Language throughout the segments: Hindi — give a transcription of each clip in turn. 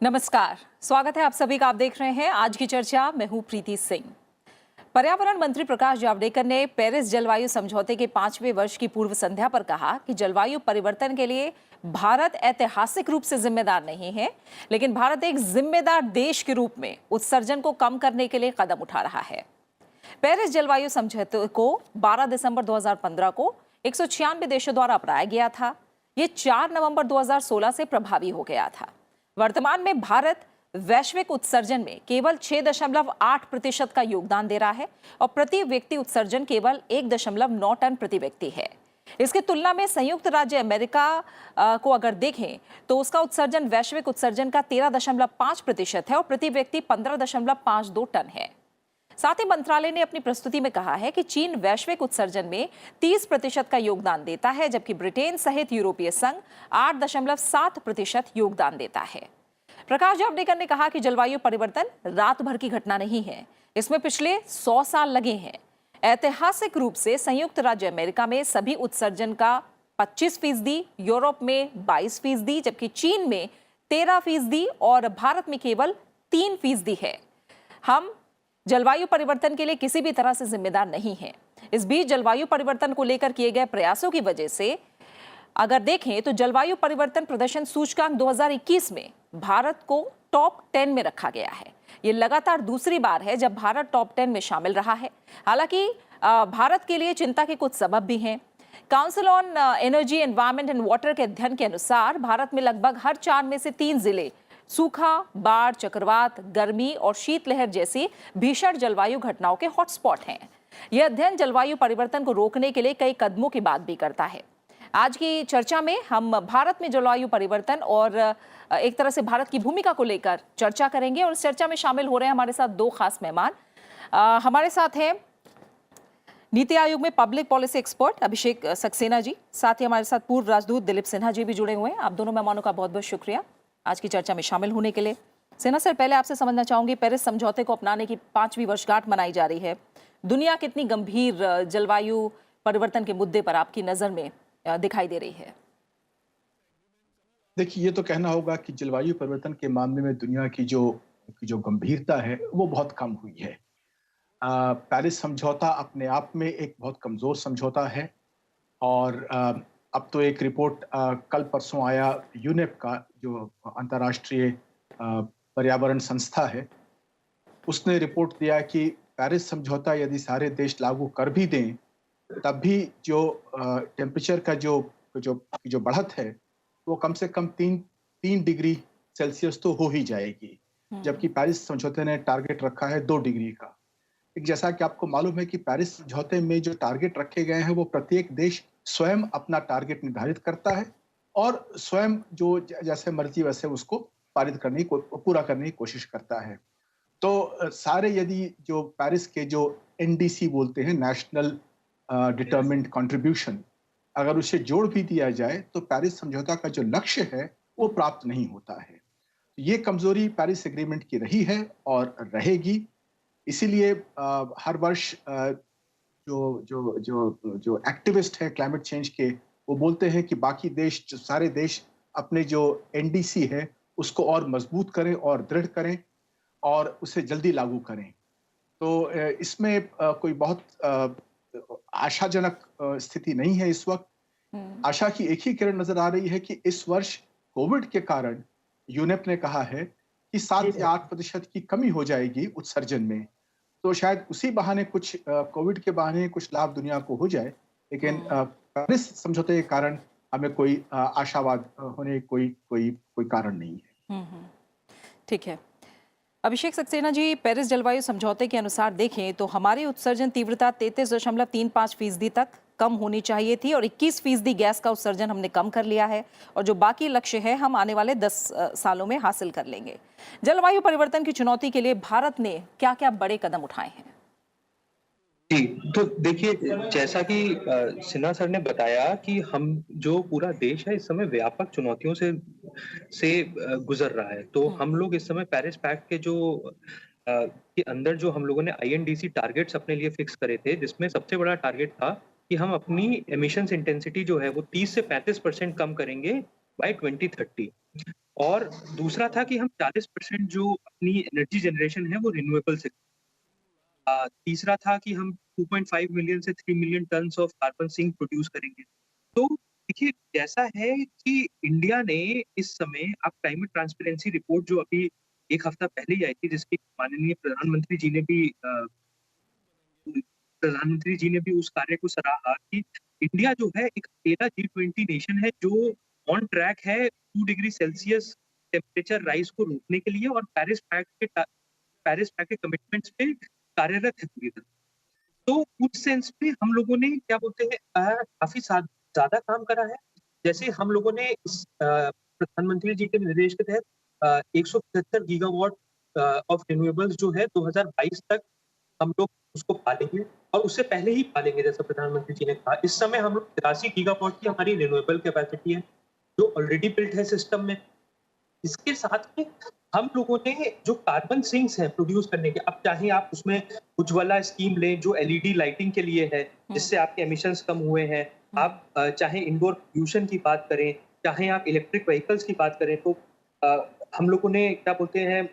नमस्कार, स्वागत है आप सभी का। आप देख रहे हैं आज की चर्चा। मैं हूं प्रीति सिंह। पर्यावरण मंत्री प्रकाश जावड़ेकर ने पेरिस जलवायु समझौते के 5वें वर्ष की पूर्व संध्या पर कहा कि जलवायु परिवर्तन के लिए भारत ऐतिहासिक रूप से जिम्मेदार नहीं है, लेकिन भारत एक जिम्मेदार देश के रूप में उत्सर्जन को कम करने के लिए कदम उठा रहा है। पेरिस जलवायु समझौते को 12 दिसंबर 2015 को 196 देशों द्वारा अपनाया गया था। ये 4 नवंबर 2016 से प्रभावी हो गया था। वर्तमान में भारत वैश्विक उत्सर्जन में केवल 6.8% का योगदान दे रहा है और प्रति व्यक्ति उत्सर्जन केवल 1.9 टन प्रति व्यक्ति है। इसकी तुलना में संयुक्त राज्य अमेरिका को अगर देखें तो उसका उत्सर्जन वैश्विक उत्सर्जन का 13.5% है और प्रति व्यक्ति 15.52 टन है। साथ ही मंत्रालय ने अपनी प्रस्तुति में कहा है कि चीन वैश्विक उत्सर्जन में 30% का योगदान देता है, जबकि ब्रिटेन सहित यूरोपीय संघ 8.7% योगदान देता है। प्रकाश जावड़ेकर ने कहा कि जलवायु परिवर्तन रात भर की घटना नहीं है, इसमें पिछले 100 साल लगे हैं। ऐतिहासिक रूप से संयुक्त राज्य अमेरिका में सभी उत्सर्जन का 25%, यूरोप में 22%, जबकि चीन में 13% और भारत में केवल 3% है। हम जलवायु परिवर्तन के लिए किसी भी तरह से जिम्मेदार नहीं है। इस बीच जलवायु परिवर्तन को लेकर किए गए प्रयासों की वजह से अगर देखें तो जलवायु परिवर्तन प्रदर्शन सूचकांक 2021 में भारत को टॉप 10 में रखा गया है। ये लगातार दूसरी बार है जब भारत टॉप 10 में शामिल रहा है। हालांकि भारत के लिए चिंता के कुछ सबब भी हैं। Council on energy, environment and water के अध्ययन के अनुसार भारत में लगभग हर 4 में से 3 जिले सूखा, बाढ़, चक्रवात, गर्मी और शीतलहर जैसी भीषण जलवायु घटनाओं के हॉटस्पॉट हैं। यह अध्ययन जलवायु परिवर्तन को रोकने के लिए कई कदमों की बात भी करता है। आज की चर्चा में हम भारत में जलवायु परिवर्तन और एक तरह से भारत की भूमिका को लेकर चर्चा करेंगे और इस चर्चा में शामिल हो रहे हैं हमारे साथ 2 खास मेहमान। हमारे साथ हैं नीति आयोग में पब्लिक पॉलिसी एक्सपर्ट अभिषेक सक्सेना जी, साथ ही हमारे साथ पूर्व राजदूत दिलीप सिन्हा जी भी जुड़े हुए हैं। आप दोनों मेहमानों का बहुत बहुत शुक्रिया आज की चर्चा में शामिल होने के लिए। सिन्हा सर, पहले आपसे समझना चाहूंगी, पेरिस समझौते को अपनाने की 5वीं वर्षगांठ मनाई जा रही है। दुनिया कितनी गंभीर जलवायु परिवर्तन के मुद्दे पर आपकी नजर में दिखाई दे रही है? देखिए, ये तो कहना होगा कि जलवायु परिवर्तन के मामले में दुनिया की जो गंभीरता है वो बहुत कम हुई है। पेरिस समझौता अपने आप में एक बहुत कमजोर समझौता है और अब तो एक रिपोर्ट कल परसों आया यूनेप का, जो अंतर्राष्ट्रीय पर्यावरण संस्था है, उसने रिपोर्ट दिया कि पेरिस समझौता यदि सारे देश लागू कर भी दें तब भी जो टेम्परेचर का जो बढ़त है वो कम से कम 3 डिग्री सेल्सियस तो हो ही जाएगी, जबकि पेरिस समझौते ने टारगेट रखा है 2 डिग्री का। एक जैसा कि आपको मालूम है कि पेरिस समझौते में जो टारगेट रखे गए हैं वो प्रत्येक देश स्वयं अपना टारगेट निर्धारित करता है और स्वयं जो जैसे मर्जी वैसे उसको पूरा करने की कोशिश करता है। तो सारे यदि जो पेरिस के जो एनडीसी बोलते हैं, नेशनल डिटरमिन्ड कंट्रीब्यूशन, अगर उसे जोड़ भी दिया जाए तो पेरिस समझौता का जो लक्ष्य है वो प्राप्त नहीं होता है। ये कमजोरी पेरिस एग्रीमेंट की रही है और रहेगी। इसीलिए हर वर्ष जो एक्टिविस्ट है क्लाइमेट चेंज के, वो बोलते हैं कि बाकी देश, जो सारे देश अपने जो एनडीसी है उसको और मजबूत करें और दृढ़ करें और उसे जल्दी लागू करें। तो इसमें कोई बहुत आशाजनक स्थिति नहीं है इस वक्त। आशा की एक ही किरण नजर आ रही है कि इस वर्ष कोविड के कारण यूनेप ने कहा है कि 7 या 8% की कमी हो जाएगी उत्सर्जन में। तो शायद उसी बहाने कुछ कोविड के बहाने कुछ लाभ दुनिया को हो जाए, लेकिन पेरिस समझौते के कारण हमें कोई आशावाद होने कोई कारण नहीं है। ठीक है। अभिषेक सक्सेना जी, पेरिस जलवायु समझौते के अनुसार देखें तो हमारी उत्सर्जन तीव्रता 33.35% तक कम होनी चाहिए थी और 21% गैस का उत्सर्जन हमने कम कर लिया है और जो बाकी लक्ष्य है हम आने वाले 10 सालों में हासिल कर लेंगे। जलवायु परिवर्तन की चुनौती के लिए भारत ने क्या क्या बड़े कदम उठाए हैं? जी, तो देखिए, जैसा कि सिन्हा सर ने बताया कि हम जो पूरा देश है इस समय व्यापक चुनौतियों से गुजर रहा है। तो हम लोग इस समय पेरिस पैक्ट के अंदर जो हम लोगों ने आईएनडीसी टारगेट्स अपने लिए फिक्स करे थे, जिसमें सबसे बड़ा टारगेट था कि हम अपनी एमिशंस इंटेंसिटी जो है वो 30 से 35% कम करेंगे बाय 2030। और दूसरा था कि हम 40% जो अपनी एनर्जी जनरेशन है वो रिन्यूएबल से तीसरा था कि हम 2.5 मिलियन से 3 million tonnes of carbon sink produce करेंगे। तो देखिए, जैसा है कि इंडिया ने इस समय आप क्लाइमेट ट्रांसपेरेंसी रिपोर्ट जो अभी 1 हफ्ता पहले ही आई थी, जिसकी माननीय प्रधानमंत्री जी ने भी उस कार्य को सराहा कि इंडिया जो है एक अकेला G20 नेशन है जो ऑन ट्रैक है 2 डिग्री सेल्सियस टेम्परेचर राइज को रोकने के लिए और पेरिस पैक्ट के कमिटमेंट्स पे कार्यरत है पूरी तरह। तो उस सेंस में हम लोगों ने क्या बोलते हैं काफ़ी ज़्यादा काम करा है। जैसे हम लोगों ने इस प्रधानमंत्री जी के निर्देश के तहत 175 गीगावाट ऑफ रिन्यूएबल्स जो है 2022 तक हम लोग उसको पालेंगे और उससे पहले ही पालेंगे, जैसा प्रधानमंत्री जी ने कहा। इस समय हम लोग 83 गीगावाट की हमारी रिन्यूएबल कैपेसिटी है, जो ऑलरेडी बिल्ट है सिस्टम में। इसके साथ में हम लोगों ने जो कार्बन सिंक्स हैं प्रोड्यूस करने के, अब चाहे आप उसमें उज्ज्वला स्कीम लें जो एलईडी लाइटिंग के लिए है, जिससे आपके एमिशंस कम हुए हैं। आप चाहे इंडोर पोल्यूशन की बात करें, चाहे आप इलेक्ट्रिक व्हीकल्स की बात करें, तो हम लोगों ने क्या बोलते हैं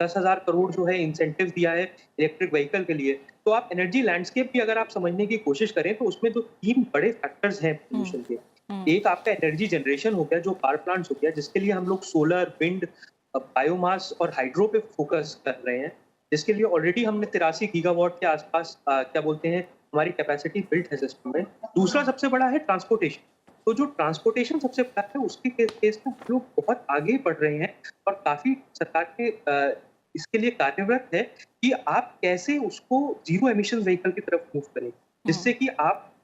10,000 करोड़ जो है इंसेंटिव दिया है इलेक्ट्रिक व्हीकल के लिए। तो आप एनर्जी लैंडस्केप भी अगर आप समझने की कोशिश करें तो उसमें तो 3 बड़े फैक्टर्स हैं पोल्यूशन के। एक आपका एनर्जी जनरेशन हो गया, जो पावर प्लांट्स हो गया, जिसके लिए हम लोग सोलर, विंड, बायोमास और हाइड्रो पे फोकस कर रहे हैं, जिसके लिए ऑलरेडी हमने 83 गीगावाट के आसपास क्या बोलते हैं हमारी कैपेसिटी बिल्ट है सिस्टम में। दूसरा सबसे बड़ा है ट्रांसपोर्टेशन। तो जो ट्रांसपोर्टेशन सबसे बड़ा है उसके केस में हम लोग बहुत आगे बढ़ रहे हैं और काफी सरकार के इसके लिए कार्यरत है कि आप कैसे उसको जीरो एमिशन व्हीकल की तरफ मूव करें, जिससे कि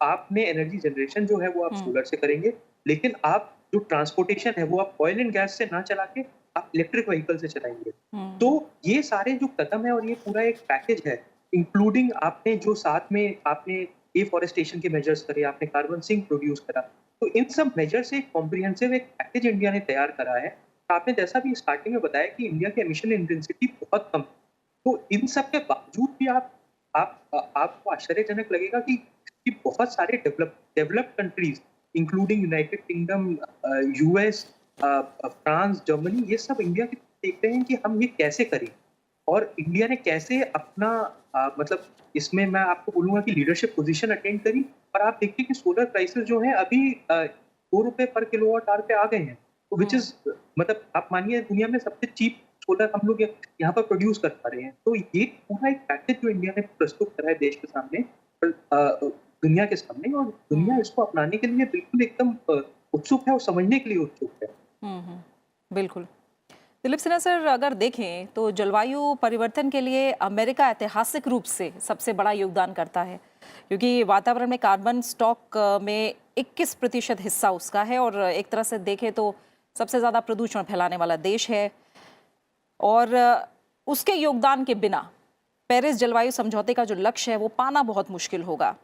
आपने एनर्जी जनरेशन जो है वो आप सोलर से करेंगे, लेकिन आप जो ट्रांसपोर्टेशन है वो आप ऑयल एंड गैस से ना चला के आप इलेक्ट्रिक व्हीकल से चलाएंगे। तो ये सारे जो कदम है और ये पूरा एक पैकेज है, इंक्लूडिंग आपने जो साथ में आपने एफॉरेस्टेशन के मेजर्स करे, आपने कार्बन सिंक प्रोड्यूस करा, तो इन सब मेजर से एक कॉम्प्रिहेंसिव एक पैकेज इंडिया ने तैयार करा है। आपने जैसा भी स्टार्टिंग में बताया कि इंडिया की एमिशन इंटेंसिटी बहुत कम है, तो इन सब के बावजूद भी आपको आश्चर्यजनक लगेगा कि बहुत सारे developed countries including United kingdom, US, France, Germany, ये सब इंडिया की देख रहे हैं कि हम ये कैसे करें और इंडिया ने कैसे अपना मतलब इसमें मैं आपको बोलूंगा कि लीडरशिप पोजीशन अटेंड करी। और आप देखिए कि सोलर प्राइसेस जो है अभी 2 रुपए पर किलोवाट आवर पे आ गए हैं, तो विच इज मतलब आप मानिए दुनिया में सबसे चीप सोलर हम लोग यहाँ पर प्रोड्यूस कर पा रहे हैं। तो ये पूरा एक पैकेज जो इंडिया ने प्रस्तुत करा है देश के सामने, दुनिया के सामने, और दुनिया इसको अपनाने के लिए बिल्कुल एकदम उत्सुक है और समझने के लिए उत्सुक है। बिल्कुल। दिलीप सिन्हा सर, अगर देखें तो जलवायु परिवर्तन के लिए अमेरिका ऐतिहासिक रूप से सबसे बड़ा योगदान करता है, क्योंकि वातावरण में कार्बन स्टॉक में 21% हिस्सा उसका है और एक तरह से देखें तो सबसे ज़्यादा प्रदूषण फैलाने वाला देश है। और उसके योगदान के बिना पेरिस जलवायु समझौते का जो लक्ष्य है वो पाना बहुत मुश्किल होगा।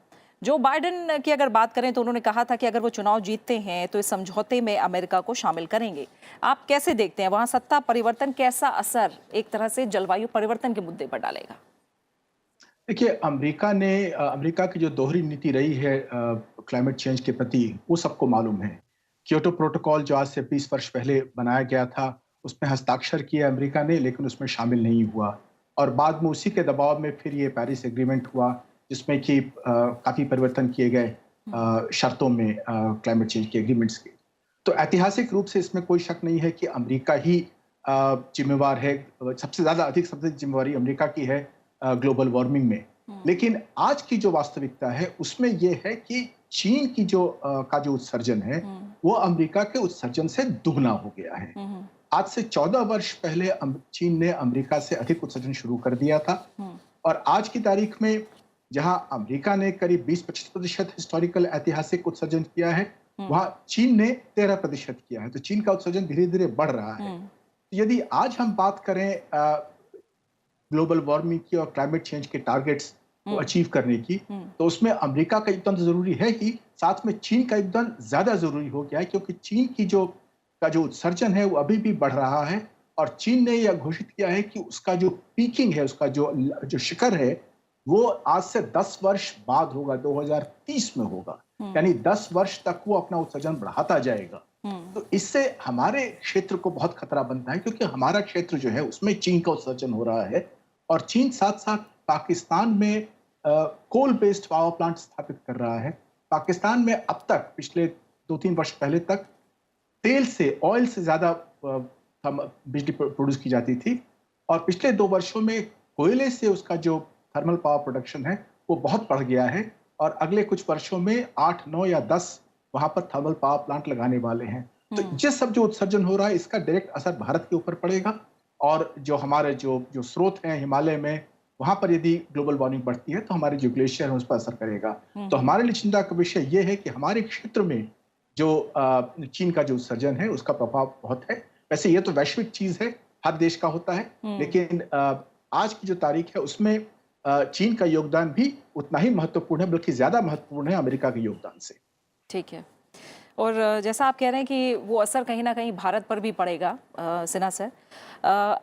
जो बाइडेन की अगर बात करें तो उन्होंने कहा था कि अगर वो चुनाव जीतते हैं तो इस समझौते में अमेरिका को शामिल करेंगे। आप कैसे देखते हैं वहां सत्ता परिवर्तन कैसा असर एक तरह से जलवायु परिवर्तन के मुद्दे पर डालेगा? देखिए, अमेरिका की जो दोहरी नीति रही है क्लाइमेट चेंज के प्रति, वो सबको मालूम है। क्योटो प्रोटोकॉल जो आज से 20 वर्ष पहले बनाया गया था, उसमें हस्ताक्षर किया अमेरिका ने, लेकिन उसमें शामिल नहीं हुआ। और बाद में उसी के दबाव में फिर ये पेरिस एग्रीमेंट हुआ, जिसमें कि काफ़ी परिवर्तन किए गए शर्तों में क्लाइमेट चेंज के एग्रीमेंट्स के। तो ऐतिहासिक रूप से इसमें कोई शक नहीं है कि अमेरिका ही जिम्मेवार है, सबसे जिम्मेवारी अमेरिका की है ग्लोबल वार्मिंग में। लेकिन आज की जो वास्तविकता है उसमें यह है कि चीन की जो उत्सर्जन है वो अमेरिका के उत्सर्जन से दुगना हो गया है। आज से 14 वर्ष पहले चीन ने अमेरिका से अधिक उत्सर्जन शुरू कर दिया था, और आज की तारीख में जहां अमेरिका ने करीब 20-25% हिस्टोरिकल ऐतिहासिक उत्सर्जन किया है, वहां चीन ने 13% किया है। तो चीन का उत्सर्जन धीरे धीरे बढ़ रहा है। यदि आज हम बात करें ग्लोबल वार्मिंग की और क्लाइमेट चेंज के टारगेट्स को अचीव करने की, तो उसमें अमेरिका का योगदान जरूरी है ही, साथ में चीन का योगदान ज्यादा जरूरी हो गया है, क्योंकि चीन की जो उत्सर्जन है वो अभी भी बढ़ रहा है। और चीन ने यह घोषित किया है कि उसका जो पीकिंग है, उसका जो शिखर है, वो आज से 10 वर्ष बाद होगा, 2030 में होगा। यानी 10 वर्ष तक वो अपना उत्सर्जन बढ़ाता जाएगा। तो इससे हमारे क्षेत्र को बहुत खतरा बनता है, क्योंकि हमारा क्षेत्र जो है उसमें चीन का उत्सर्जन हो रहा है, और चीन साथ साथ पाकिस्तान में कोल बेस्ड पावर प्लांट स्थापित कर रहा है। पाकिस्तान में अब तक पिछले 2-3 वर्ष पहले तक तेल से, ऑयल से ज्यादा बिजली प्रोड्यूस की जाती थी, और पिछले 2 वर्षों में कोयले से उसका जो थर्मल पावर प्रोडक्शन है वो बहुत बढ़ गया है, और अगले कुछ वर्षों में 8, 9 या 10 वहां पर थर्मल पावर प्लांट लगाने वाले हैं। तो ये सब जो उत्सर्जन हो रहा है इसका डायरेक्ट असर भारत के ऊपर पड़ेगा, और जो हमारे जो स्रोत हैं हिमालय में, वहां पर यदि ग्लोबल वार्मिंग बढ़ती है तो हमारे जो ग्लेशियर है उस पर असर करेगा। तो हमारे लिए चिंता का विषय ये है कि हमारे क्षेत्र में जो चीन का जो उत्सर्जन है उसका प्रभाव बहुत है। वैसे ये तो वैश्विक चीज है, हर देश का होता है, लेकिन आज की जो तारीख है उसमें चीन का योगदान भी उतना ही महत्वपूर्ण है, बल्कि ज्यादा महत्वपूर्ण है अमेरिका के योगदान से। ठीक है। और जैसा आप कह रहे हैं कि वो असर कहीं ना कहीं भारत पर भी पड़ेगा, सिन्हा सर।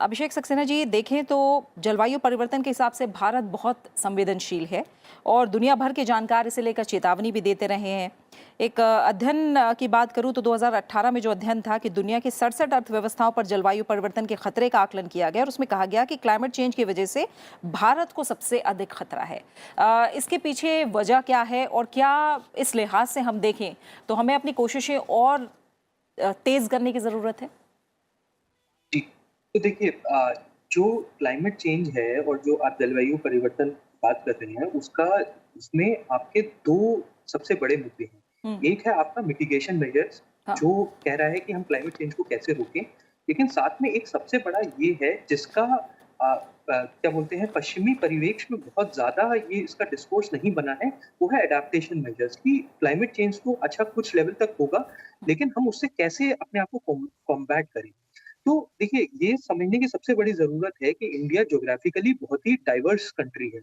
अभिषेक सक्सेना जी, देखें तो जलवायु परिवर्तन के हिसाब से भारत बहुत संवेदनशील है और दुनिया भर के जानकार इसे लेकर चेतावनी भी देते रहे हैं। एक अध्ययन की बात करूं तो 2018 में जो अध्ययन था कि दुनिया की 67 अर्थव्यवस्थाओं पर जलवायु परिवर्तन के खतरे का आकलन किया गया, और उसमें कहा गया कि क्लाइमेट चेंज की वजह से भारत को सबसे अधिक खतरा है। इसके पीछे वजह क्या है, और क्या इस लिहाज से हम देखें तो हमें अपनी कोशिशें और तेज करने की जरूरत है? जी, तो देखिए, जो क्लाइमेट चेंज है और जो आप जलवायु परिवर्तन की बात कर रहे हैं, उसमें आपके 2 सबसे बड़े मुद्दे हैं। एक है आपका मिटिगेशन मेजर्स, हाँ। जो कह रहा है कि हम क्लाइमेट चेंज को कैसे रोकें, लेकिन साथ में एक सबसे बड़ा ये है जिसका क्या बोलते हैं, पश्चिमी परिवेश में बहुत ज़्यादा ये इसका डिस्कोर्स नहीं बना है, वो है एडाप्टेशन मेजर्स, कि क्लाइमेट चेंज तो अच्छा कुछ लेवल तक होगा, लेकिन हम उससे कैसे अपने आप को कॉम्बैट करें। तो देखिए, ये समझने की सबसे बड़ी ज़रूरत है कि इंडिया ज्योग्राफिकली बहुत ही डाइवर्स कंट्री है।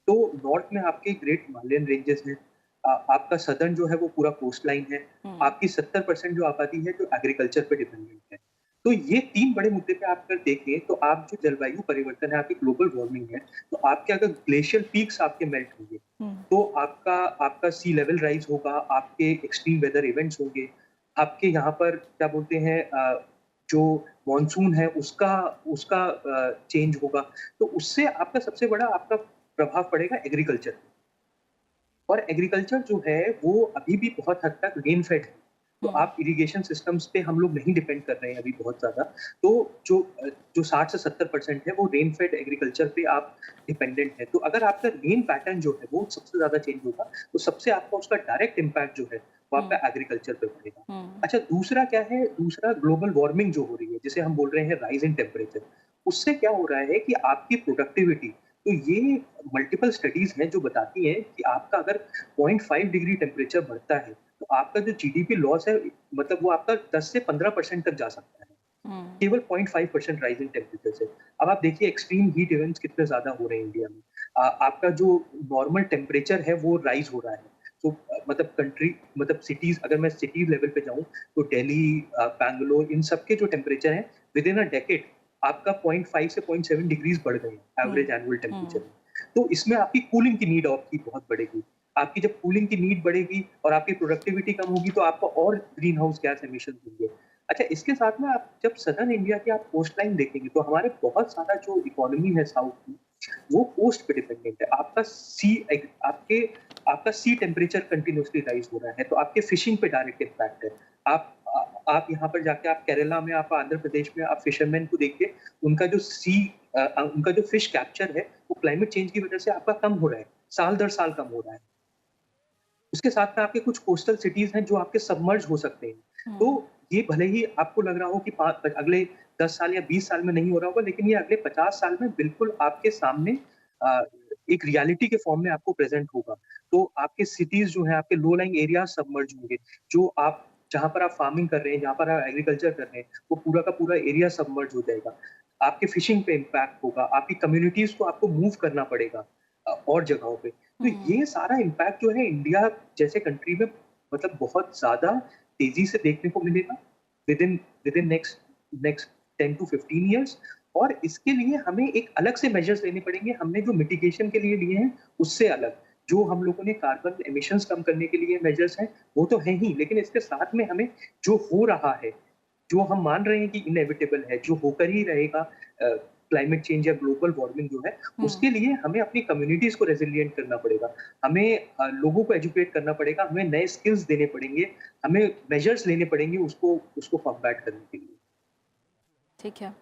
तो नॉर्थ में आपके ग्रेट हिमालयन रेंजेस हैं, आपका सदर्न जो है वो पूरा कोस्ट लाइन है, आपकी 70% जो आबादी है जो एग्रीकल्चर पे डिपेंडेंट है। तो ये 3 बड़े मुद्दे पे आप अगर देखें तो आप जो जलवायु परिवर्तन है, आपकी ग्लोबल वार्मिंग है, तो आपके अगर ग्लेशियर पीक्स आपके मेल्ट होंगे, तो आपका आपका सी लेवल राइज होगा, आपके एक्सट्रीम वेदर इवेंट्स होंगे, आपके यहाँ पर क्या बोलते हैं, जो मॉनसून है उसका उसका चेंज होगा। तो उससे आपका सबसे बड़ा आपका प्रभाव पड़ेगा एग्रीकल्चर पे। और एग्रीकल्चर जो है वो अभी भी बहुत हद तक रेन फेड है। तो आप इरिगेशन सिस्टम्स पे हम लोग नहीं डिपेंड कर रहे हैं अभी बहुत ज़्यादा। तो जो 60 से 70% है वो रेन फेड एग्रीकल्चर पे आप डिपेंडेंट है। तो अगर आपका रेन पैटर्न जो है वो सबसे ज़्यादा चेंज होगा, तो सबसे आपका उसका डायरेक्ट इम्पैक्ट जो है वो आपका एग्रीकल्चर पे पड़ेगा। अच्छा, दूसरा क्या है, दूसरा ग्लोबल वार्मिंग जो हो रही है, जिसे हम बोल रहे हैं राइज इन टेम्परेचर, उससे क्या हो रहा है कि आपकी प्रोडक्टिविटी, तो ये मल्टीपल स्टडीज हैं जो बताती हैं कि आपका अगर 0.5 डिग्री टेम्परेचर बढ़ता है तो आपका जो जीडीपी लॉस है, मतलब वो आपका 10 से 15% तक जा सकता है, केवल 0.5% राइज इन टेम्परेचर से। अब आप देखिए एक्सट्रीम हीट इवेंट्स कितने ज्यादा हो रहे हैं इंडिया में। आपका जो नॉर्मल टेम्परेचर है वो राइज हो रहा है। तो मतलब सिटीज, अगर मैं सिटी लेवल पे जाऊं तो दिल्ली, बैंगलोर, इन सब के जो टेम्परेचर है विद इन अ डेकेड आपका 0.5 से 0.7 डिग्रीज बढ़ गए एवरेज एनुअल टेम्परेचर में। तो इसमें आपकी कूलिंग की नीड आपकी बहुत बढ़ेगी। आपकी जब कूलिंग की नीड बढ़ेगी और आपकी प्रोडक्टिविटी कम होगी तो आपका और ग्रीन हाउस गैस एमिशन होंगे। अच्छा, इसके साथ में आप जब सदर्न इंडिया की आप कोस्ट लाइन देखेंगे तो हमारे बहुत सारा जो इकोनॉमी है साउथ की, वो कोस्ट पे डिपेंडेंट है। आपका सी टेम्परेचर कंटिन्यूअसली राइज हो रहा है, तो आपके फिशिंग पे डायरेक्ट इम्पैक्ट है। आप यहाँ पर जाके, आप केरला में, आप आंध्र प्रदेश में, आप फिशरमैन को देखिए, उनका जो फिश कैप्चर है वो क्लाइमेट चेंज की वजह से आपका कम हो रहा है, साल दर साल कम हो रहा है। उसके साथ में आपके कुछ कोस्टल सिटीज हैं जो आपके सबमर्ज हो सकते हैं। तो ये भले ही आपको लग रहा हो कि अगले 10 साल या 20 साल में नहीं हो रहा होगा, लेकिन ये अगले 50 साल में बिल्कुल आपके सामने एक रियलिटी के फॉर्म में आपको प्रेजेंट होगा। तो आपके सिटीज जो है, आपके लो लाइंग एरिया सबमर्ज होंगे, जहां पर आप फार्मिंग कर रहे हैं, जहां पर आप एग्रीकल्चर कर रहे हैं, वो पूरा का पूरा एरिया सबमर्ज हो जाएगा। आपके फिशिंग पे इम्पैक्ट होगा, आपकी कम्युनिटीज को आपको मूव करना पड़ेगा और जगहों पे। तो ये सारा इम्पैक्ट जो है इंडिया जैसे कंट्री में मतलब बहुत ज्यादा तेजी से देखने को मिलेगा with in next 10 to 15 years. और इसके लिए हमें एक अलग से मेजर्स लेने पड़ेंगे। हमने जो मिटिगेशन के लिए लिए हैं उससे अलग, जो हम लोगों ने कार्बन एमिशंस कम करने के लिए मेजर्स हैं, वो तो हैं ही, लेकिन इसके साथ में हमें जो हो रहा है, जो हम मान रहे हैं कि इनएविटेबल है, जो होकर ही रहेगा, क्लाइमेट चेंज या ग्लोबल वार्मिंग जो है, हम्म। उसके लिए हमें अपनी कम्युनिटीज़ को रेज़िलिएंट करना पड़ेगा। हमें लोगों को एजुकेट करना पड़ेगा, हमें नए स्किल्स देने पड़ेंगे, हमें मेजर्स लेने पड़ेंगे उसको उसको कॉम्बैट करने के लिए। ठीक है।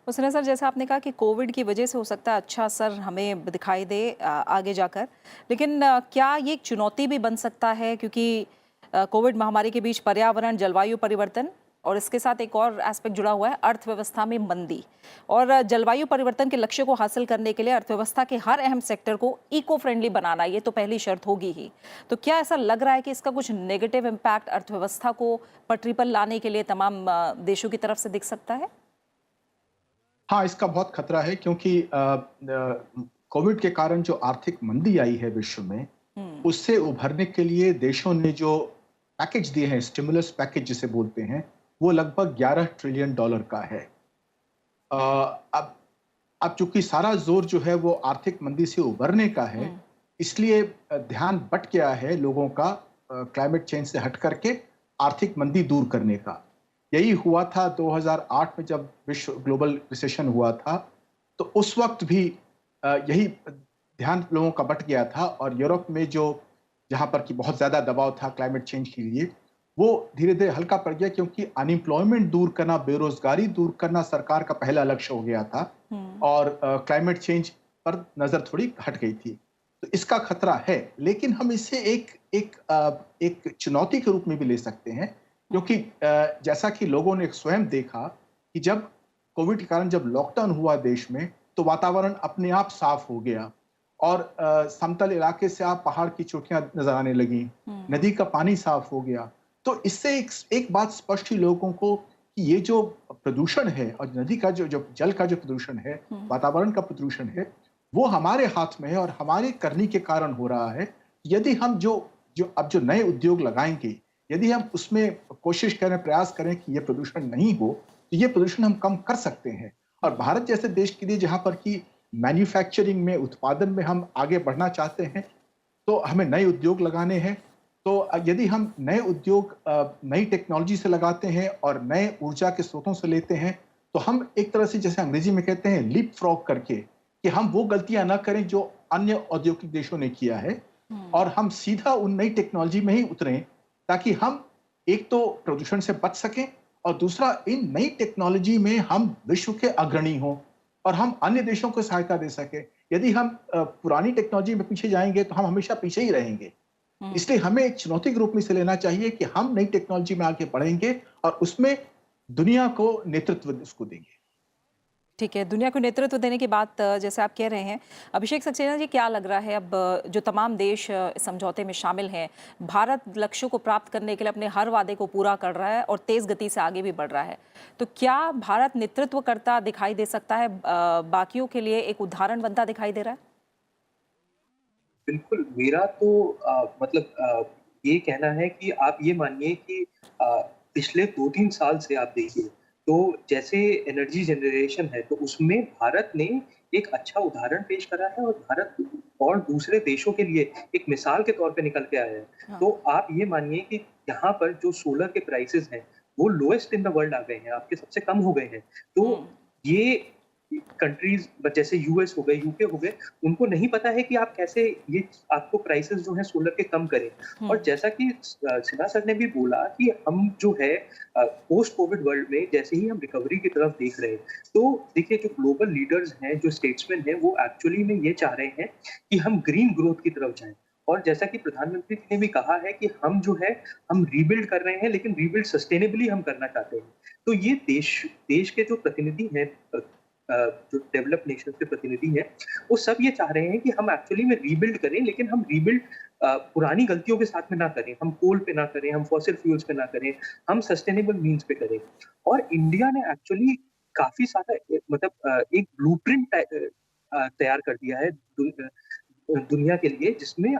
उसने सर जैसा आपने कहा कि कोविड की वजह से हो सकता है अच्छा असर हमें दिखाई दे आगे जाकर, लेकिन क्या ये एक चुनौती भी बन सकता है क्योंकि कोविड महामारी के बीच पर्यावरण, जलवायु परिवर्तन और इसके साथ एक और एस्पेक्ट जुड़ा हुआ है अर्थव्यवस्था में मंदी और जलवायु परिवर्तन के लक्ष्य को हासिल करने के लिए अर्थव्यवस्था के हर अहम सेक्टर को इको फ्रेंडली बनाना ये तो पहली शर्त होगी ही। तो क्या ऐसा लग रहा है कि इसका कुछ नेगेटिव इम्पैक्ट अर्थव्यवस्था को पटरी पर लाने के लिए तमाम देशों की तरफ से दिख सकता है? हाँ, इसका बहुत खतरा है क्योंकि कोविड के कारण जो आर्थिक मंदी आई है विश्व में, उससे उभरने के लिए देशों ने जो पैकेज दिए हैं, स्टिमुलस पैकेज जिसे बोलते हैं, वो लगभग $11 ट्रिलियन का है। अ, अब अब चूंकि सारा जोर जो है वो आर्थिक मंदी से उभरने का है, इसलिए ध्यान बट गया है लोगों का क्लाइमेट चेंज से हट करके आर्थिक मंदी दूर करने का। यही हुआ था 2008 में जब विश्व ग्लोबल रिसेशन हुआ था, तो उस वक्त भी यही ध्यान लोगों का बट गया था और यूरोप में जो जहां पर कि बहुत ज्यादा दबाव था क्लाइमेट चेंज के लिए, वो धीरे धीरे हल्का पड़ गया क्योंकि अनएम्प्लॉयमेंट दूर करना, बेरोजगारी दूर करना सरकार का पहला लक्ष्य हो गया था और क्लाइमेट चेंज पर नजर थोड़ी हट गई थी। तो इसका खतरा है, लेकिन हम इसे एक चुनौती के रूप में भी ले सकते हैं क्योंकि जैसा कि लोगों ने स्वयं देखा कि जब कोविड के कारण जब लॉकडाउन हुआ देश में, तो वातावरण अपने आप साफ हो गया और समतल इलाके से आप पहाड़ की चोटियां नजर आने लगी, नदी का पानी साफ हो गया। तो इससे एक बात स्पष्ट हुई लोगों को कि ये जो प्रदूषण है और नदी का जो जल का जो प्रदूषण है, वातावरण का प्रदूषण है, वो हमारे हाथ में है और हमारे करनी के कारण हो रहा है। यदि हम जो नए उद्योग लगाएंगे, यदि हम उसमें कोशिश करें, प्रयास करें कि ये प्रदूषण नहीं हो, तो ये प्रदूषण हम कम कर सकते हैं। और भारत जैसे देश के लिए जहां पर कि मैन्युफैक्चरिंग में, उत्पादन में हम आगे बढ़ना चाहते हैं, तो हमें नए उद्योग लगाने हैं। तो यदि हम नए उद्योग नई टेक्नोलॉजी से लगाते हैं और नए ऊर्जा के स्रोतों से लेते हैं, तो हम एक तरह से जैसे अंग्रेजी में कहते हैं लीप फ्रॉग करके, कि हम वो गलतियां ना करें जो अन्य औद्योगिक देशों ने किया है और हम सीधा उन नई टेक्नोलॉजी में ही उतरें ताकि हम एक तो प्रदूषण से बच सकें और दूसरा इन नई टेक्नोलॉजी में हम विश्व के अग्रणी हों और हम अन्य देशों को सहायता दे सकें। यदि हम पुरानी टेक्नोलॉजी में पीछे जाएंगे तो हम हमेशा पीछे ही रहेंगे। इसलिए हमें एक चुनौती के रूप में से लेना चाहिए कि हम नई टेक्नोलॉजी में आगे बढ़ेंगे और उसमें दुनिया को नेतृत्व उसको देंगे। ठीक है, दुनिया को नेतृत्व देने की बात जैसे आप कह रहे हैं, अभिषेक सक्सेना जी क्या लग रहा है अब जो तमाम देश इस समझौते में शामिल हैं, भारत लक्ष्यों को प्राप्त करने के लिए अपने हर वादे को पूरा कर रहा है और तेज गति से आगे भी बढ़ रहा है, तो क्या भारत नेतृत्व करता दिखाई दे सकता है, बाकियों के लिए एक उदाहरण बनता दिखाई दे रहा है? बिल्कुल, मेरा तो ये कहना है कि आप ये मानिए कि पिछले 2-3 साल से आप देखिए, तो जैसे एनर्जी जनरेशन है, तो उसमें भारत ने एक अच्छा उदाहरण पेश करा है और भारत और दूसरे देशों के लिए एक मिसाल के तौर पे निकल के आया है। हाँ। तो आप ये मानिए कि यहाँ पर जो सोलर के प्राइसेज़ हैं, वो लोएस्ट इन द वर्ल्ड आ गए हैं, आपके सबसे कम हो गए हैं। तो ये कंट्रीज जैसे यूएस हो गए, यूके हो गए, उनको नहीं पता है कि आप कैसे ये आपको प्राइसेस जो है सोलर के कम करें। और जैसा कि सिन्हा सर ने भी बोला कि हम जो है पोस्ट कोविड वर्ल्ड में जैसे ही हम रिकवरी की तरफ देख रहे हैं, तो देखिए जो ग्लोबल लीडर्स हैं, जो स्टेट्समैन हैं, वो एक्चुअली में ये चाह रहे हैं कि हम ग्रीन ग्रोथ की तरफ जाएं। और जैसा कि प्रधानमंत्री ने भी कहा है कि हम रीबिल्ड कर रहे हैं, लेकिन रीबिल्ड सस्टेनेबली हम करना चाहते हैं। तो ये देश के जो प्रतिनिधि हैं, जो डेवलप्ड नेशंस के प्रतिनिधि हैं, वो सब ये चाह रहे हैं कि हम एक्चुअली में रीबिल्ड करें, लेकिन हम रीबिल्ड पुरानी गलतियों के साथ में ना करें, हम कोल पे ना करें, हम फॉसिल फ्यूल्स पे ना करें, हम सस्टेनेबल मीन्स पे करें। और इंडिया ने एक्चुअली काफ़ी सारा एक ब्लूप्रिंट तैयार कर दिया है दुनिया के लिए, जिसमें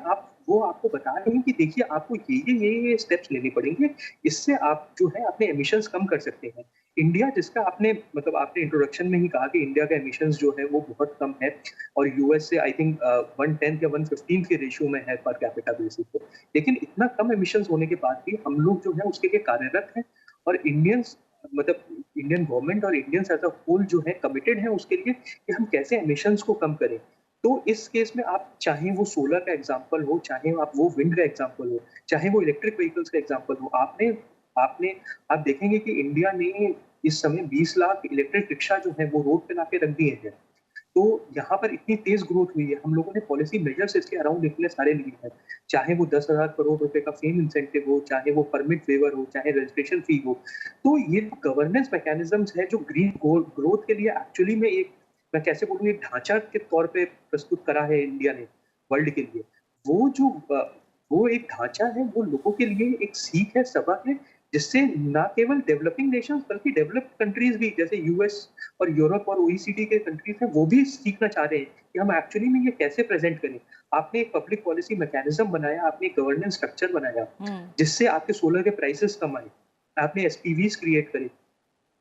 वो आपको बता रहे हैं कि देखिए आपको ये स्टेप्स लेने पड़ेंगे, इससे आप जो है अपने एमिशंस कम कर सकते हैं। इंडिया जिसका आपने मतलब आपने इंट्रोडक्शन में ही कहा कि इंडिया का एमिशंस जो है वो बहुत कम है और यूएस से आई थिंक 1/10 या 1/15 के रेशियो में है पर कैपिटा बेसिस पे। लेकिन इतना कम एमिशंस होने के बाद भी हम लोग जो है उसके लिए कार्यरत हैं और इंडियंस मतलब इंडियन गवर्नमेंट और इंडियंस एज अ होल जो है कमिटेड है उसके लिए कि हम कैसे एमिशंस को कम करें। तो इस केस में आप चाहे वो सोलर का एग्जांपल हो, चाहे आप वो विंड का एग्जांपल हो, चाहे वो इलेक्ट्रिक व्हीकल्स का एग्जांपल हो, आपने आपने आप देखेंगे कि इंडिया ने इस समय 20 लाख इलेक्ट्रिक रिक्शा जो है वो रोड पे लाके रख दिए हैं। तो यहाँ पर इतनी तेज ग्रोथ हुई है, हम लोगों ने पॉलिसी मेजर्स इसके अराउंड इतने सारे लिए हैं। चाहे वो 10,000 करोड़ रुपए का फेम इंसेंटिव हो, चाहे वो परमिट वेवर हो, चाहे रजिस्ट्रेशन फी हो। तो ये गवर्नेंस मैकेनिज्म्स है जो ग्रीन ग्रोथ के लिए एक्चुअली में एक मैं कैसे बोलूँ एक ढांचा के तौर पे प्रस्तुत करा है इंडिया ने वर्ल्ड के लिए। वो जो वो एक ढांचा है वो लोगों के लिए एक सीख है, सबक है जिससे ना केवल डेवलपिंग नेशंस बल्कि डेवलप्ड कंट्रीज भी जैसे यूएस और यूरोप और ओईसीडी के कंट्रीज हैं वो भी सीखना चाह रहे हैं कि हम एक्चुअली में ये कैसे प्रेजेंट करें। आपने एक पब्लिक पॉलिसी मैकेनिज्म बनाया, आपने एक गवर्नेंस स्ट्रक्चर बनाया जिससे आपके सोलर के प्राइसेस कम आए, आपने एसपीवीज क्रिएट करे,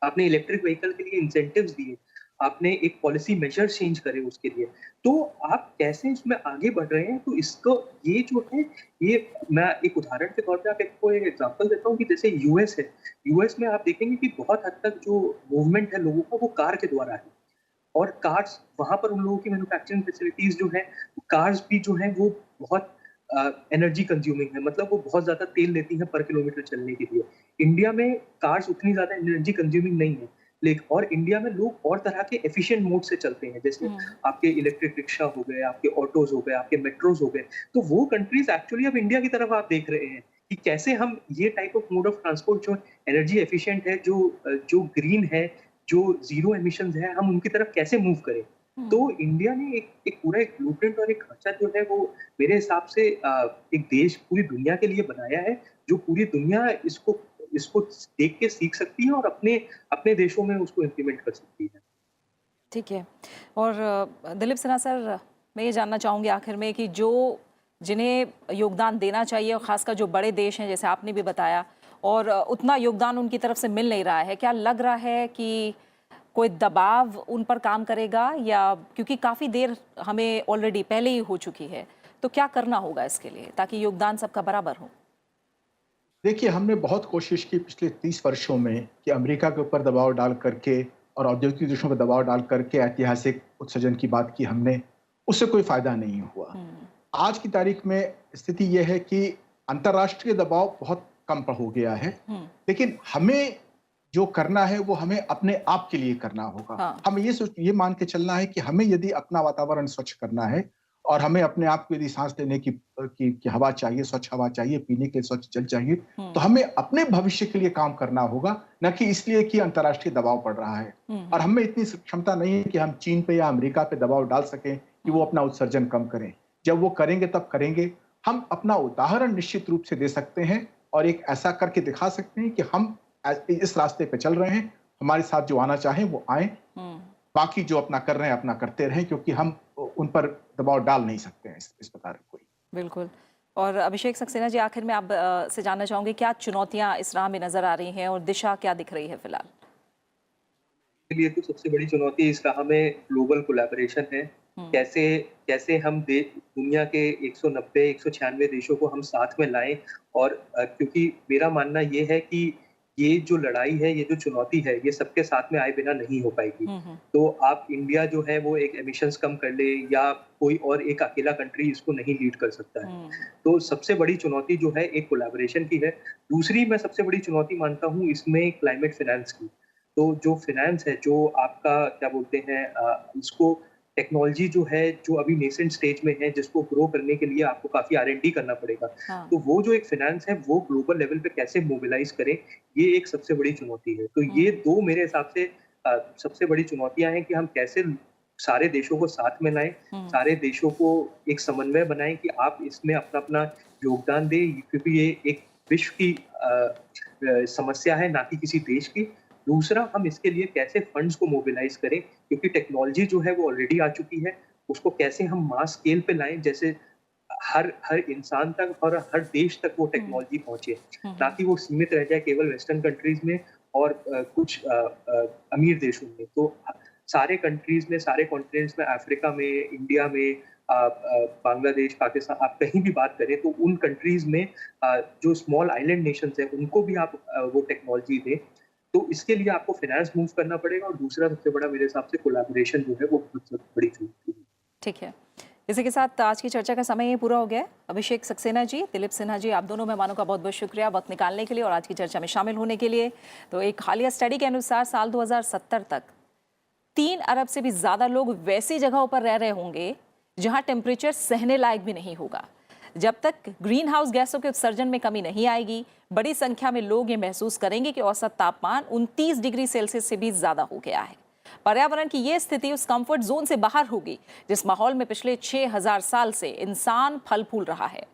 आपने इलेक्ट्रिक व्हीकल के लिए इंसेंटिव्स दिए, आपने एक पॉलिसी मेजर चेंज करे उसके लिए। तो आप कैसे इसमें आगे बढ़ रहे हैं तो इसको ये जो है ये मैं एक उदाहरण के तौर पे आपको एक एग्जांपल देता हूँ कि जैसे यूएस है। यूएस में आप देखेंगे कि बहुत हद तक जो मूवमेंट है लोगों का वो कार के द्वारा है और कार्स वहाँ पर उन लोगों की मैन्युफैक्चरिंग फैसिलिटीज जो है कार्स भी जो है वो बहुत एनर्जी कंज्यूमिंग है मतलब वो बहुत ज्यादा तेल लेती हैं पर किलोमीटर चलने के लिए। इंडिया में कार्स उतनी ज्यादा एनर्जी कंज्यूमिंग नहीं है लेकिन और इंडिया में लोग और तरह के एफिशिएंट मोड से चलते हैं जैसे आपके इलेक्ट्रिक रिक्शा हो गए, आपके ऑटोज हो गए, आपके मेट्रोज हो गए। तो वो कंट्रीज एक्चुअली अब इंडिया की तरफ आप देख रहे हैं कि कैसे हम ये type of mode of transport जो एनर्जी एफिशिएंट है, जो ग्रीन है, जो जीरो एमिशंस है, हम उनकी तरफ कैसे मूव करें। तो इंडिया ने एक पूरा एक ब्लूप्रिंट और एक ढांचा जो है वो मेरे हिसाब से एक देश पूरी दुनिया के लिए बनाया है जो पूरी दुनिया इसको इसको देख के सीख सकती है और अपने अपने देशों में उसको इम्प्लीमेंट कर सकती है। ठीक है। और दिलीप सिन्हा सर, मैं ये जानना चाहूँगी आखिर में कि जो जिन्हें योगदान देना चाहिए और ख़ासकर जो बड़े देश हैं जैसे आपने भी बताया और उतना योगदान उनकी तरफ से मिल नहीं रहा है, क्या लग रहा है कि कोई दबाव उन पर काम करेगा या क्योंकि काफ़ी देर हमें ऑलरेडी पहले ही हो चुकी है, तो क्या करना होगा इसके लिए ताकि योगदान सबका बराबर हो? देखिए, हमने बहुत कोशिश की पिछले 30 वर्षों में कि अमेरिका के ऊपर दबाव डाल करके और औद्योगिक देशों पर दबाव डाल करके ऐतिहासिक उत्सर्जन की बात की हमने, उससे कोई फायदा नहीं हुआ। आज की तारीख में स्थिति यह है कि अंतर्राष्ट्रीय दबाव बहुत कम हो गया है, लेकिन हमें जो करना है वो हमें अपने आप के लिए करना होगा। हाँ। हमें ये मान के चलना है कि हमें यदि अपना वातावरण स्वच्छ करना है और हमें अपने आप को यदि सांस लेने की हवा चाहिए, स्वच्छ हवा चाहिए, पीने के लिए स्वच्छ जल चाहिए, तो हमें अपने भविष्य के लिए काम करना होगा, न कि इसलिए कि अंतर्राष्ट्रीय दबाव पड़ रहा है। और हमें इतनी क्षमता नहीं है कि हम चीन पे या अमेरिका पे दबाव डाल सकें कि वो अपना उत्सर्जन कम करें। जब वो करेंगे तब करेंगे। हम अपना उदाहरण निश्चित रूप से दे सकते हैं और एक ऐसा करके दिखा सकते हैं कि हम इस रास्ते पे चल रहे हैं, हमारे साथ जो आना चाहें वो आएं, बाकी जो अपना कर रहे हैं अपना करते रहें, क्योंकि हम उन पर दबाव डाल नहीं सकते हैं इस प्रकार कोई। बिल्कुल। और अभिषेक सक्सेना जी, आखिर में आप से जानना चाहूंगी क्या चुनौतियां इस राह में नजर आ रही हैं और दिशा क्या दिख रही है फिलहाल? के लिए तो सबसे बड़ी चुनौती इस राह में ग्लोबल कोलैबोरेशन है। कैसे कैसे हम दुनिया के 190 196 देशों को हम साथ में लाएं और क्योंकि मेरा मानना ये है कि ये जो लड़ाई है, ये जो चुनौती है, ये सबके साथ में आए बिना नहीं हो पाएगी। तो आप इंडिया जो है वो एक एमिशंस कम कर ले या कोई और एक अकेला कंट्री इसको नहीं लीड कर सकता है। तो सबसे बड़ी चुनौती जो है एक कोलैबोरेशन की है। दूसरी मैं सबसे बड़ी चुनौती मानता हूँ इसमें क्लाइमेट फाइनेंस की। तो जो फाइनेंस है, जो आपका क्या बोलते हैं इसको टेक्नोलॉजी जो है, जो अभी नेसेंट स्टेज में है, जिसको ग्रो करने के लिए आपको काफ़ी R&D करना पड़ेगा। हाँ। तो वो जो एक फाइनेंस है, वो ग्लोबल लेवल पे कैसे मोबिलाइज़ करें, ये एक सबसे बड़ी चुनौती है। तो ये 2 मेरे हिसाब से सबसे बड़ी चुनौतियाँ हैं कि हम कैसे सारे देशों को साथ में लाएँ, सारे देशों को एक समन्वय बनाएँ कि आप इसमें अपना-अपना योगदान दें, क्योंकि ये एक विश्व की समस्या है, ना कि किसी देश की। दूसरा, हम इसके लिए कैसे फंड्स को मोबिलाइज़ करें, क्योंकि टेक्नोलॉजी जो है वो ऑलरेडी आ चुकी है, उसको कैसे हम मास स्केल पे लाएँ, जैसे हर हर इंसान तक और हर देश तक वो टेक्नोलॉजी पहुँचे, ना कि वो सीमित रह जाए केवल वेस्टर्न कंट्रीज़ में और कुछ अमीर देशों में। तो सारे कंट्रीज में, सारे कॉन्टिनेंट्स में, अफ्रीका में, इंडिया में, बांग्लादेश, पाकिस्तान, आप कहीं भी बात करें तो उन कंट्रीज में जो स्मॉल आइलैंड नेशंस हैं उनको भी आप वो टेक्नोलॉजी दें। तो इसके लिए आपको फाइनेंस मूव करना पड़ेगा, और दूसरा सबसे बड़ा मेरे हिसाब से कोलैबोरेशन जो है वो बहुत बड़ी चीज़ है। ठीक है, इसी के साथ आज की चर्चा का समय ये पूरा हो गया है। अभिषेक सक्सेना जी, दिलीप सिन्हा जी, आप दोनों मेहमानों का बहुत बहुत शुक्रिया वक्त निकालने के लिए और आज की चर्चा में शामिल होने के लिए। तो एक हालिया स्टडी के अनुसार साल 2070 तक 3 अरब से भी ज्यादा लोग वैसी जगहों पर रह रहे होंगे जहां टेम्परेचर सहने लायक भी नहीं होगा। जब तक ग्रीन हाउस गैसों के उत्सर्जन में कमी नहीं आएगी, बड़ी संख्या में लोग ये महसूस करेंगे कि औसत तापमान 29 डिग्री सेल्सियस से भी ज्यादा हो गया है। पर्यावरण की ये स्थिति उस कंफर्ट जोन से बाहर होगी जिस माहौल में पिछले 6000 साल से इंसान फल फूल रहा है।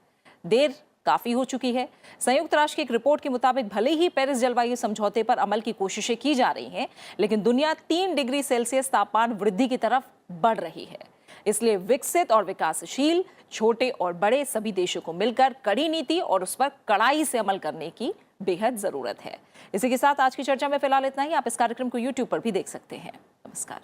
देर काफी हो चुकी है। संयुक्त राष्ट्र की एक रिपोर्ट के मुताबिक भले ही पेरिस जलवायु समझौते पर अमल की कोशिशें की जा रही हैं, लेकिन दुनिया 3 डिग्री सेल्सियस तापमान वृद्धि की तरफ बढ़ रही है। इसलिए विकसित और विकासशील, छोटे और बड़े सभी देशों को मिलकर कड़ी नीति और उस पर कड़ाई से अमल करने की बेहद जरूरत है। इसी के साथ आज की चर्चा में फिलहाल इतना ही। आप इस कार्यक्रम को YouTube पर भी देख सकते हैं। नमस्कार।